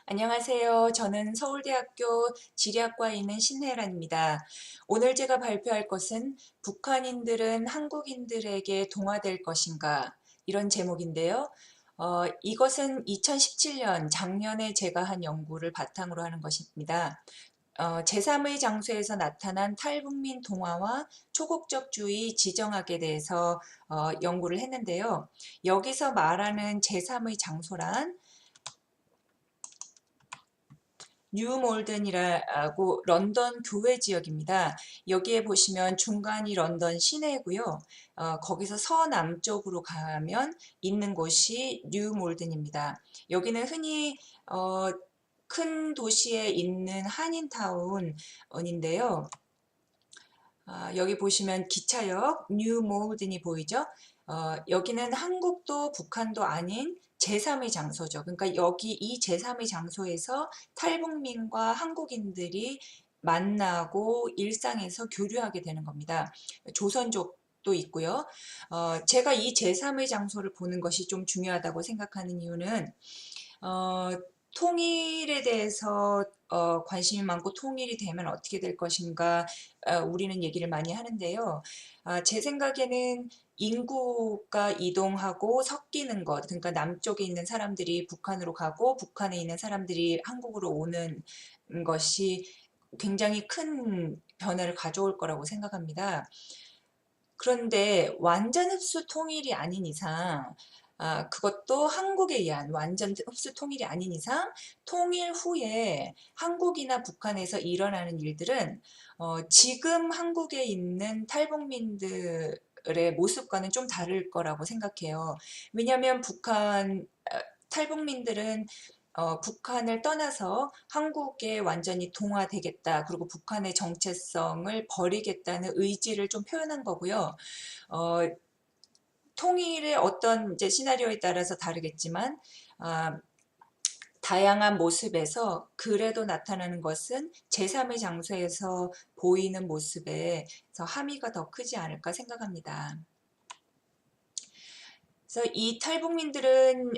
안녕하세요. 저는 서울대학교 지리학과에 있는 신혜란입니다. 오늘 제가 발표할 것은 북한인들은 한국인들에게 동화될 것인가? 이런 제목인데요. 이것은 2017년 작년에 제가 한 연구를 바탕으로 하는 것입니다. 제3의 장소에서 나타난 탈북민 동화와 초국적주의 지정학에 대해서 연구를 했는데요. 여기서 말하는 제3의 장소란 뉴몰든이라고 런던 교외 지역입니다. 여기에 보시면 중간이 런던 시내고요. 거기서 서남쪽으로 가면 있는 곳이 뉴몰든입니다. 여기는 흔히 큰 도시에 있는 한인타운인데요. 여기 보시면 기차역 뉴몰든이 보이죠? 여기는 한국도 북한도 아닌 제3의 장소죠. 그러니까 여기 이 제3의 장소에서 탈북민과 한국인들이 만나고 일상에서 교류하게 되는 겁니다. 조선족도 있고요. 제가 이 제3의 장소를 보는 것이 좀 중요하다고 생각하는 이유는 어, 통일에 대해서 관심이 많고 통일이 되면 어떻게 될 것인가 우리는 얘기를 많이 하는데요. 제 생각에는 인구가 이동하고 섞이는 것, 그러니까 남쪽에 있는 사람들이 북한으로 가고 북한에 있는 사람들이 한국으로 오는 것이 굉장히 큰 변화를 가져올 거라고 생각합니다. 그런데 완전 흡수 통일이 아닌 이상, 그것도 한국에 의한 완전 흡수 통일이 아닌 이상, 통일 후에 한국이나 북한에서 일어나는 일들은 지금 한국에 있는 탈북민들의 모습과는 좀 다를 거라고 생각해요. 왜냐하면 탈북민들은 북한을 떠나서 한국에 완전히 동화되겠다. 그리고 북한의 정체성을 버리겠다는 의지를 좀 표현한 거고요. 어, 통일의 어떤 이제 시나리오에 따라서 다르겠지만, 아, 다양한 모습에서 그래도 나타나는 것은 제3의 장소에서 보이는 모습에서 함의가 더 크지 않을까 생각합니다. 그래서 이 탈북민들은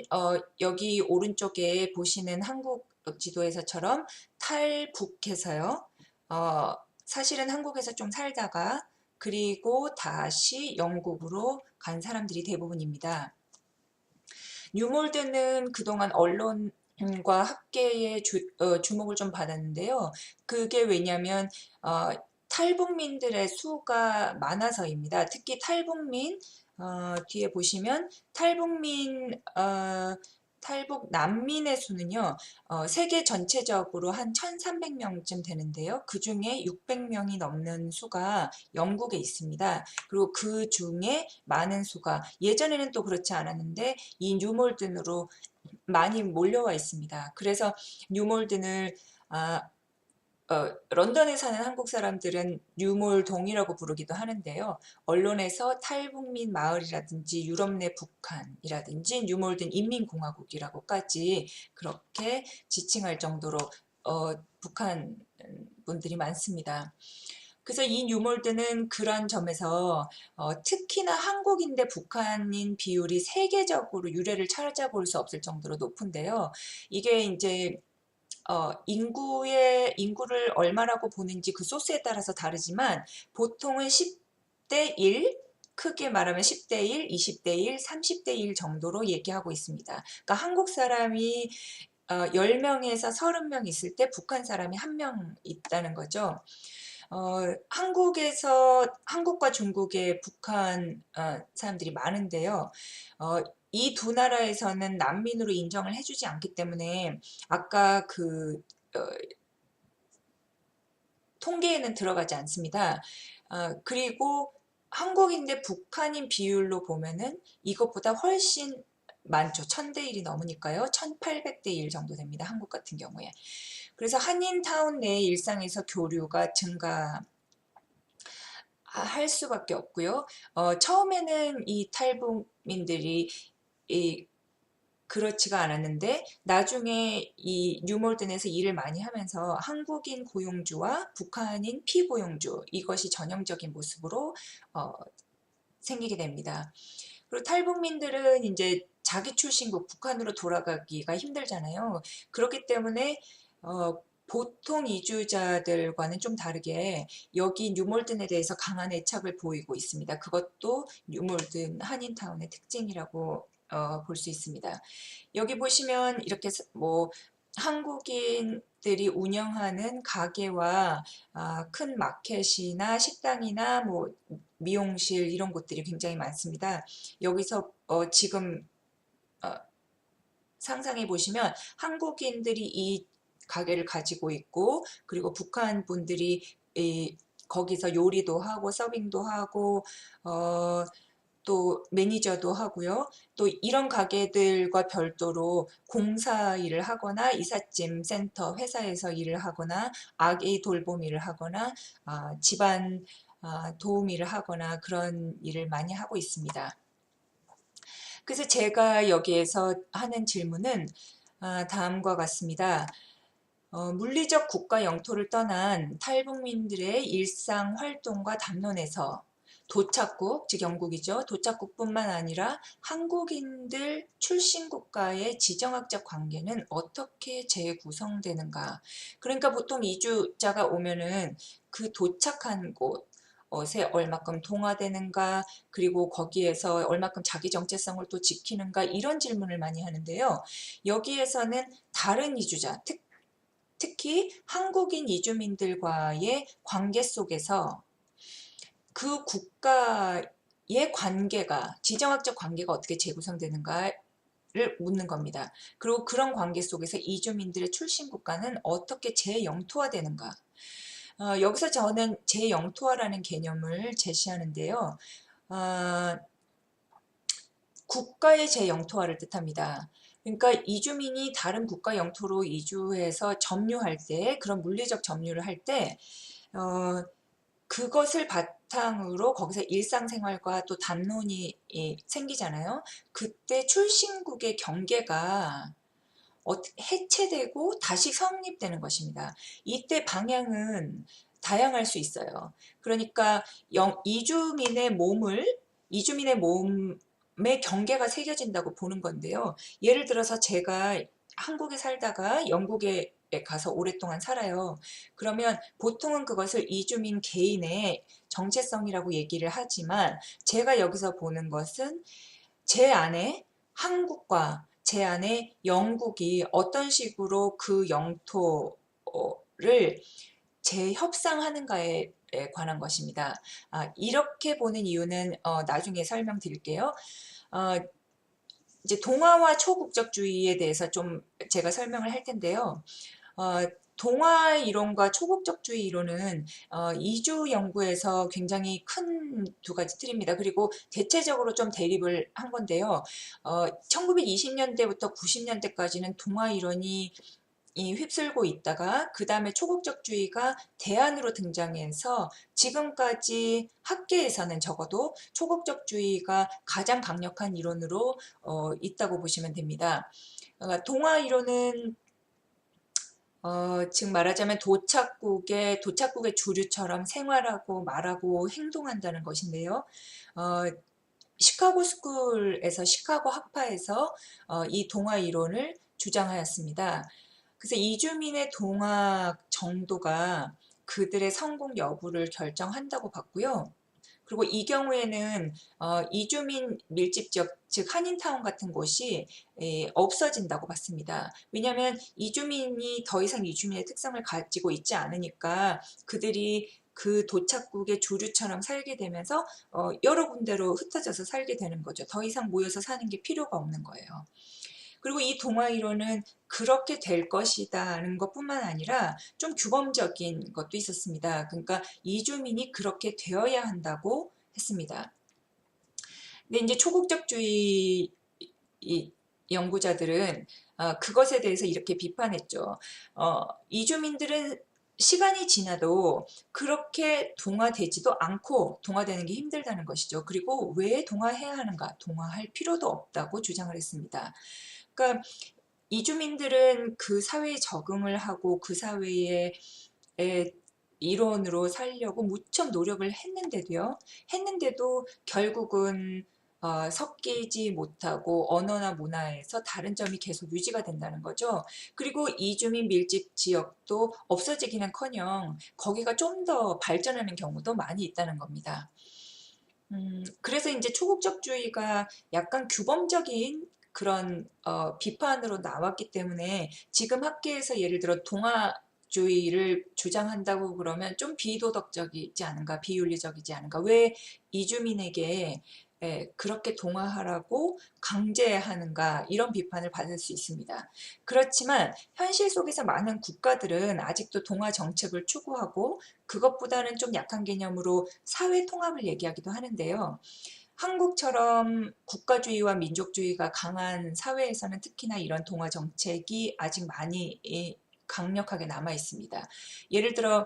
여기 오른쪽에 보시는 한국 지도에서처럼 탈북해서요. 어, 사실은 한국에서 좀 살다가 그리고 다시 영국으로 간 사람들이 대부분입니다. 뉴몰드는 그동안 언론과 학계의 주목을 좀 받았는데요. 그게 왜냐하면 탈북민들의 수가 많아서입니다. 특히 탈북민 뒤에 보시면 탈북 난민의 수는요, 세계 전체적으로 한 1,300명쯤 되는데요. 그 중에 600명이 넘는 수가 영국에 있습니다. 그리고 그 중에 많은 수가 예전에는 또 그렇지 않았는데 이 뉴몰든으로 많이 몰려와 있습니다. 그래서 뉴몰든을 런던에 사는 한국 사람들은 뉴몰동이라고 부르기도 하는데요. 언론에서 탈북민 마을이라든지 유럽 내 북한이라든지 뉴몰든 인민공화국이라고까지 그렇게 지칭할 정도로 북한 분들이 많습니다. 그래서 이 뉴몰드는 그런 점에서 특히나 한국인 대 북한인 비율이 세계적으로 유례를 찾아볼 수 없을 정도로 높은데요. 이게 이제 인구를 얼마라고 보는지 그 소스에 따라서 다르지만 보통은 10대 1, 크게 말하면 10대 1, 20대 1, 30대 1 정도로 얘기하고 있습니다. 그러니까 한국 사람이 10명에서 30명 있을 때 북한 사람이 1명 있다는 거죠. 한국과 중국에 북한 사람들이 많은데요. 이 두 나라에서는 난민으로 인정을 해주지 않기 때문에 아까 통계에는 들어가지 않습니다. 그리고 한국인대 북한인 비율로 보면은 이것보다 훨씬 많죠. 1000대 1이 넘으니까요. 1800대 1 정도 됩니다. 한국 같은 경우에. 그래서 한인타운 내 일상에서 교류가 증가할 수밖에 없고요. 처음에는 이 탈북민들이 그렇지가 않았는데 나중에 이 뉴몰든에서 일을 많이 하면서 한국인 고용주와 북한인 피고용주 이것이 전형적인 모습으로 생기게 됩니다. 그리고 탈북민들은 이제 자기 출신국 북한으로 돌아가기가 힘들잖아요. 그렇기 때문에 보통 이주자들과는 좀 다르게 여기 뉴몰든에 대해서 강한 애착을 보이고 있습니다. 그것도 뉴몰든 한인타운의 특징이라고 볼 수 있습니다. 여기 보시면 이렇게 뭐 한국인들이 운영하는 가게와 큰 마켓이나 식당이나 뭐 미용실 이런 곳들이 굉장히 많습니다. 여기서 지금 상상해 보시면 한국인들이 이 가게를 가지고 있고, 그리고 북한 분들이 거기서 요리도 하고 서빙도 하고 또 매니저도 하고요. 또 이런 가게들과 별도로 공사 일을 하거나 이삿짐 센터 회사에서 일을 하거나 아기 돌봄 일을 하거나 집안 도움 일을 하거나 그런 일을 많이 하고 있습니다. 그래서 제가 여기에서 하는 질문은 다음과 같습니다. 물리적 국가 영토를 떠난 탈북민들의 일상 활동과 담론에서 도착국, 즉 영국이죠. 도착국뿐만 아니라 한국인들 출신 국가의 지정학적 관계는 어떻게 재구성되는가. 그러니까 보통 이주자가 오면은 그 도착한 곳에 얼마큼 동화되는가, 그리고 거기에서 얼마큼 자기 정체성을 또 지키는가, 이런 질문을 많이 하는데요. 여기에서는 다른 이주자, 특히 한국인 이주민들과의 관계 속에서 그 국가의 관계가, 지정학적 관계가 어떻게 재구성되는가를 묻는 겁니다. 그리고 그런 관계 속에서 이주민들의 출신 국가는 어떻게 재영토화되는가. 여기서 저는 재영토화라는 개념을 제시하는데요. 국가의 재영토화를 뜻합니다. 그러니까 이주민이 다른 국가 영토로 이주해서 점유할 때, 그런 물리적 점유를 할 때 그것을 바탕으로 거기서 일상생활과 또 담론이 생기잖아요. 그때 출신국의 경계가 해체되고 다시 성립되는 것입니다. 이때 방향은 다양할 수 있어요. 그러니까 이주민의 몸의 경계가 새겨진다고 보는 건데요. 예를 들어서 제가 한국에 살다가 영국에 가서 오랫동안 살아요. 그러면 보통은 그것을 이주민 개인의 정체성이라고 얘기를 하지만, 제가 여기서 보는 것은 제 안에 한국과 제 안에 영국이 어떤 식으로 그 영토를 재협상하는가에 관한 것입니다. 이렇게 보는 이유는 나중에 설명드릴게요. 이제 동아와 초국적주의에 대해서 좀 제가 설명을 할 텐데요. 동아 이론과 초국적주의 이론은 이주 연구에서 굉장히 큰 두 가지 틀입니다. 그리고 대체적으로 좀 대립을 한 건데요. 1920년대부터 90년대까지는 동아 이론이 휩쓸고 있다가 그 다음에 초국적주의가 대안으로 등장해서 지금까지 학계에서는 적어도 초국적주의가 가장 강력한 이론으로 있다고 보시면 됩니다. 동아 이론은 즉 말하자면 도착국의 주류처럼 생활하고 말하고 행동한다는 것인데요. 시카고 스쿨에서, 시카고 학파에서 이 동아 이론을 주장하였습니다. 그래서 이주민의 동학 정도가 그들의 성공 여부를 결정한다고 봤고요. 그리고 이 경우에는 이주민 밀집 지역, 즉 한인타운 같은 곳이 없어진다고 봤습니다. 왜냐하면 이주민이 더 이상 이주민의 특성을 가지고 있지 않으니까 그들이 그 도착국의 주류처럼 살게 되면서 여러 군데로 흩어져서 살게 되는 거죠. 더 이상 모여서 사는 게 필요가 없는 거예요. 그리고 이 동아 이론은 그렇게 될 것이다는 것뿐만 아니라 좀 규범적인 것도 있었습니다. 그러니까 이주민이 그렇게 되어야 한다고 했습니다. 근데 이제 초국적주의 연구자들은 그것에 대해서 이렇게 비판했죠. 이주민들은 시간이 지나도 그렇게 동화되지도 않고 동화되는 게 힘들다는 것이죠. 그리고 왜 동화해야 하는가? 동화할 필요도 없다고 주장을 했습니다. 그러니까 이주민들은 그 사회에 적응을 하고 그 사회의 일원으로 살려고 무척 노력을 했는데도 결국은 섞이지 못하고 언어나 문화에서 다른 점이 계속 유지가 된다는 거죠. 그리고 이주민 밀집 지역도 없어지기는커녕 거기가 좀 더 발전하는 경우도 많이 있다는 겁니다. 그래서 이제 초국적주의가 약간 규범적인 그런 비판으로 나왔기 때문에 지금 학계에서 예를 들어 동아주의를 주장한다고 그러면 좀 비도덕적이지 않은가, 비윤리적이지 않은가, 왜 이주민에게 그렇게 동화하라고 강제하는가, 이런 비판을 받을 수 있습니다. 그렇지만 현실 속에서 많은 국가들은 아직도 동화 정책을 추구하고 그것보다는 좀 약한 개념으로 사회 통합을 얘기하기도 하는데요. 한국처럼 국가주의와 민족주의가 강한 사회에서는 특히나 이런 동화 정책이 아직 많이 강력하게 남아 있습니다. 예를 들어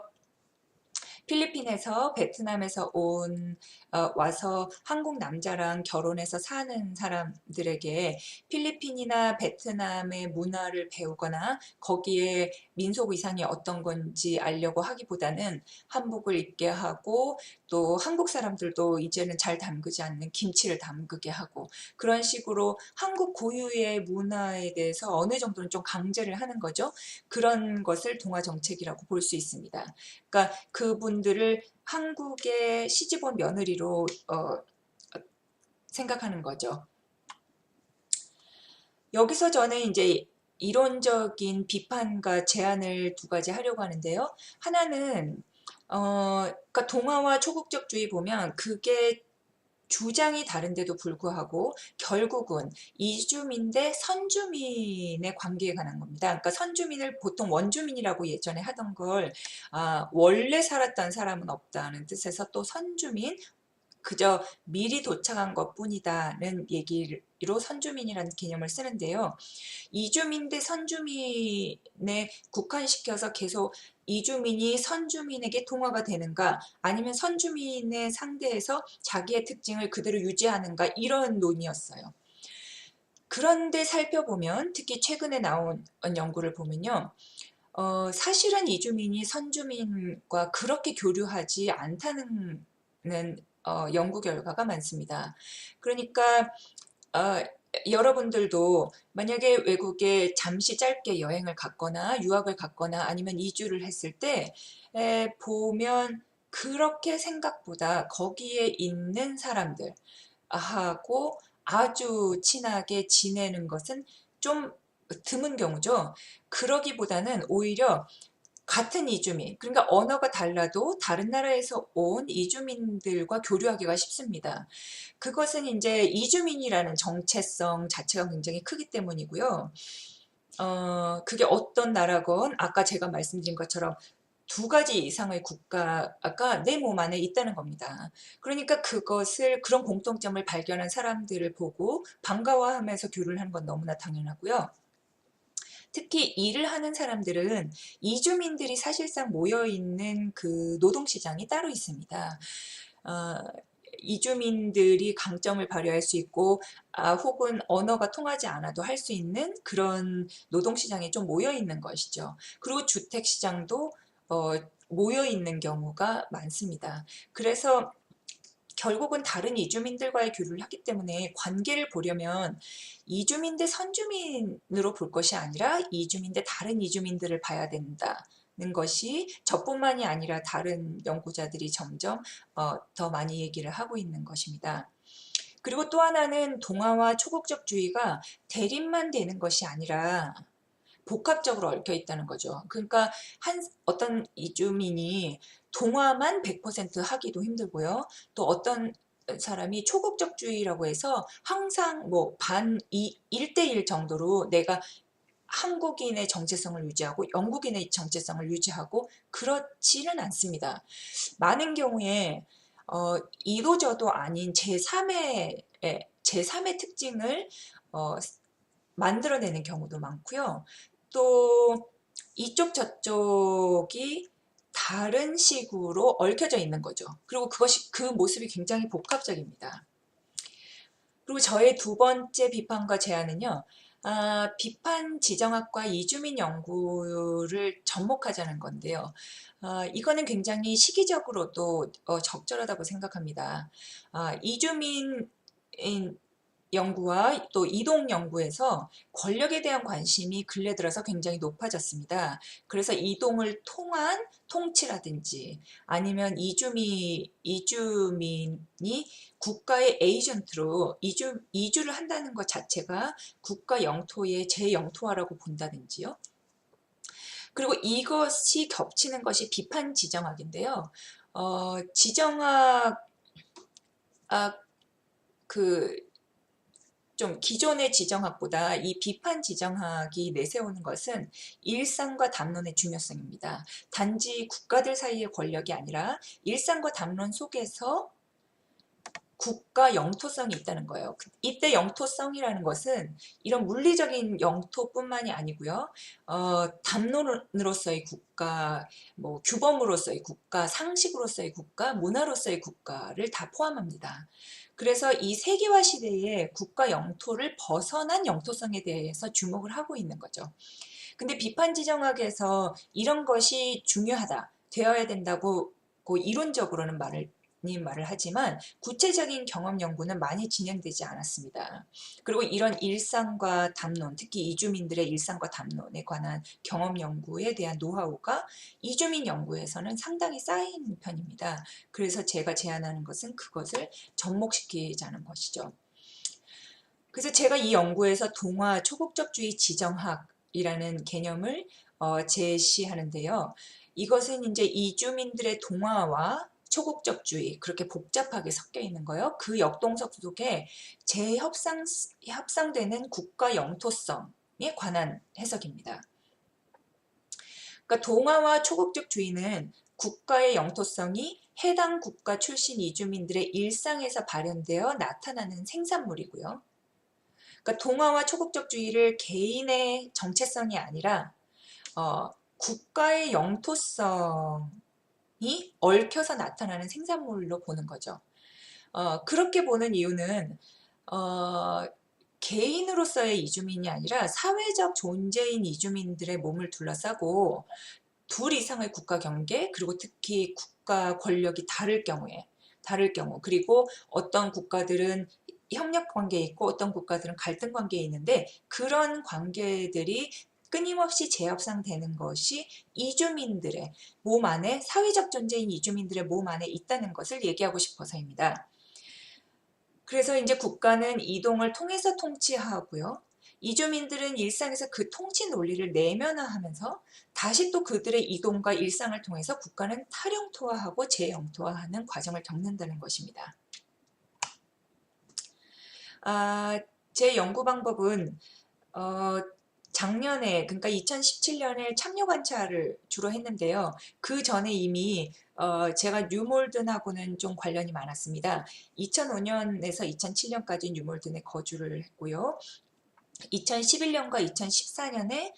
필리핀에서 베트남에서 와서 한국 남자랑 결혼해서 사는 사람들에게 필리핀이나 베트남의 문화를 배우거나 거기에 민속 의상이 어떤 건지 알려고 하기보다는 한복을 입게 하고 또 한국 사람들도 이제는 잘 담그지 않는 김치를 담그게 하고 그런 식으로 한국 고유의 문화에 대해서 어느 정도는 좀 강제를 하는 거죠. 그런 것을 동화 정책이라고 볼 수 있습니다. 그러니까 그분들을 한국의 시집온 며느리로 생각하는 거죠. 여기서 저는 이제 이론적인 비판과 제안을 두 가지 하려고 하는데요. 하나는 그러니까 동화와 초국적주의 보면 그게 주장이 다른데도 불구하고 결국은 이주민 대 선주민의 관계에 관한 겁니다. 그러니까 선주민을 보통 원주민이라고 예전에 하던 걸 원래 살았던 사람은 없다는 뜻에서 또 선주민, 그저 미리 도착한 것뿐이다는 얘기로 선주민이라는 개념을 쓰는데요. 이주민 대 선주민에 국한시켜서 계속 이주민이 선주민에게 동화가 되는가 아니면 선주민의 상대에서 자기의 특징을 그대로 유지하는가 이런 논의였어요. 그런데 살펴보면 특히 최근에 나온 연구를 보면요. 사실은 이주민이 선주민과 그렇게 교류하지 않다는 연구 결과가 많습니다. 그러니까 여러분들도 만약에 외국에 잠시 짧게 여행을 갔거나 유학을 갔거나 아니면 이주를 했을 때 보면 그렇게 생각보다 거기에 있는 사람들하고 아주 친하게 지내는 것은 좀 드문 경우죠. 그러기보다는 오히려 같은 이주민, 그러니까 언어가 달라도 다른 나라에서 온 이주민들과 교류하기가 쉽습니다. 그것은 이제 이주민이라는 정체성 자체가 굉장히 크기 때문이고요. 그게 어떤 나라건 아까 제가 말씀드린 것처럼 두 가지 이상의 국가가 내 몸 안에 있다는 겁니다. 그러니까 그런 공통점을 발견한 사람들을 보고 반가워하면서 교류를 하는 건 너무나 당연하고요. 특히 일을 하는 사람들은 이주민들이 사실상 모여있는 그 노동시장이 따로 있습니다. 이주민들이 강점을 발휘할 수 있고 혹은 언어가 통하지 않아도 할 수 있는 그런 노동시장에 좀 모여있는 것이죠. 그리고 주택시장도 모여있는 경우가 많습니다. 그래서 결국은 다른 이주민들과의 교류를 하기 때문에 관계를 보려면 이주민 대 선주민으로 볼 것이 아니라 이주민 대 다른 이주민들을 봐야 된다는 것이 저뿐만이 아니라 다른 연구자들이 점점 더 많이 얘기를 하고 있는 것입니다. 그리고 또 하나는 동화와 초국적주의가 대립만 되는 것이 아니라 복합적으로 얽혀 있다는 거죠. 그러니까 어떤 이주민이 동화만 100% 하기도 힘들고요. 또 어떤 사람이 초국적주의라고 해서 항상 뭐 1대1 정도로 내가 한국인의 정체성을 유지하고 영국인의 정체성을 유지하고 그렇지는 않습니다. 많은 경우에 이도저도 아닌 제3의 특징을 만들어내는 경우도 많고요. 또 이쪽 저쪽이 다른 식으로 얽혀져 있는 거죠. 그리고 그 모습이 굉장히 복합적입니다. 그리고 저의 두 번째 비판과 제안은요. 비판 지정학과 이주민 연구를 접목하자는 건데요. 이거는 굉장히 시기적으로도 적절하다고 생각합니다. 이주민 연구와 또 이동 연구에서 권력에 대한 관심이 근래 들어서 굉장히 높아졌습니다. 그래서 이동을 통한 통치라든지 아니면 이주민이 국가의 에이전트로 이주를 한다는 것 자체가 국가 영토의 재영토화라고 본다든지요. 그리고 이것이 겹치는 것이 비판 지정학인데요. 지정학, 좀 기존의 지정학보다 이 비판 지정학이 내세우는 것은 일상과 담론의 중요성입니다. 단지 국가들 사이의 권력이 아니라 일상과 담론 속에서 국가 영토성이 있다는 거예요. 이때 영토성이라는 것은 이런 물리적인 영토뿐만이 아니고요. 담론으로서의 국가, 뭐 규범으로서의 국가, 상식으로서의 국가, 문화로서의 국가를 다 포함합니다. 그래서 이 세계화 시대에 국가 영토를 벗어난 영토성에 대해서 주목을 하고 있는 거죠. 근데 비판 지정학에서 이런 것이 중요하다, 되어야 된다고 이론적으로는 말을 하지만 구체적인 경험 연구는 많이 진행되지 않았습니다. 그리고 이런 일상과 담론, 특히 이주민들의 일상과 담론에 관한 경험 연구에 대한 노하우가 이주민 연구에서는 상당히 쌓인 편입니다. 그래서 제가 제안하는 것은 그것을 접목시키자는 것이죠. 그래서 제가 이 연구에서 동화 초국적주의 지정학이라는 개념을 제시하는데요. 이것은 이제 이주민들의 동화와 초국적주의, 그렇게 복잡하게 섞여 있는 거예요. 그 역동적 속에 협상되는 국가 영토성에 관한 해석입니다. 그러니까 동화와 초국적주의는 국가의 영토성이 해당 국가 출신 이주민들의 일상에서 발현되어 나타나는 생산물이고요. 그러니까 동화와 초국적주의를 개인의 정체성이 아니라 국가의 영토성이 얽혀서 나타나는 생산물로 보는 거죠. 그렇게 보는 이유는 개인으로서의 이주민이 아니라 사회적 존재인 이주민들의 몸을 둘러싸고 둘 이상의 국가 경계, 그리고 특히 국가 권력이 다를 경우, 그리고 어떤 국가들은 협력 관계에 있고 어떤 국가들은 갈등 관계에 있는데 그런 관계들이 끊임없이 재협상되는 것이 이주민들의 몸 안에, 사회적 존재인 이주민들의 몸 안에 있다는 것을 얘기하고 싶어서입니다. 그래서 이제 국가는 이동을 통해서 통치하고요. 이주민들은 일상에서 그 통치 논리를 내면화하면서 다시 또 그들의 이동과 일상을 통해서 국가는 탈영토화하고 재영토화하는 과정을 겪는다는 것입니다. 제 연구 방법은 작년에, 그러니까 2017년에 참여 관찰을 주로 했는데요. 그 전에 이미 제가 뉴몰든하고는 좀 관련이 많았습니다. 2005년에서 2007년까지 뉴몰든에 거주를 했고요. 2011년과 2014년에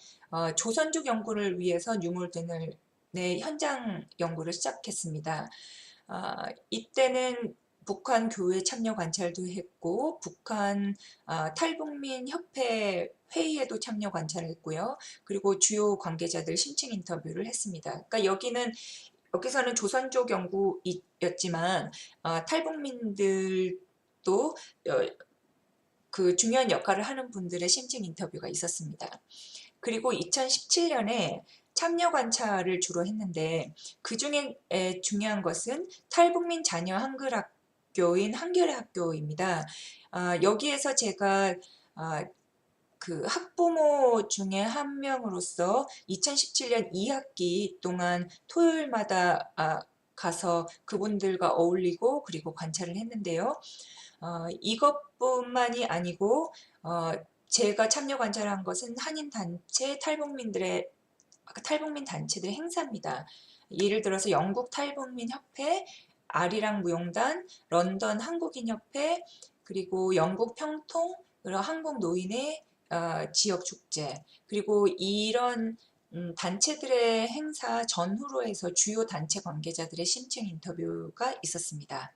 조선족 연구를 위해서 뉴몰든을 현장 연구를 시작했습니다. 이때는 북한 교회 참여 관찰도 했고 북한 탈북민 협회 회의에도 참여 관찰을 했고요. 그리고 주요 관계자들 심층 인터뷰를 했습니다. 그러니까 여기서는 조선족 연구였지만 탈북민들도 그 중요한 역할을 하는 분들의 심층 인터뷰가 있었습니다. 그리고 2017년에 참여 관찰을 주로 했는데 그중에 중요한 것은 탈북민 자녀 한글학교인 한겨레 학교입니다. 여기에서 제가 그 학부모 중에 한 명으로서 2017년 2학기 동안 토요일마다 가서 그분들과 어울리고 그리고 관찰을 했는데요. 이것뿐만이 아니고 제가 참여 관찰한 것은 한인 단체 탈북민 단체들의 행사입니다. 예를 들어서 영국 탈북민 협회, 아리랑 무용단, 런던 한국인 협회, 그리고 영국 평통, 그리고 한국 노인의 지역 축제, 그리고 이런 단체들의 행사 전후로 해서 주요 단체 관계자들의 심층 인터뷰가 있었습니다.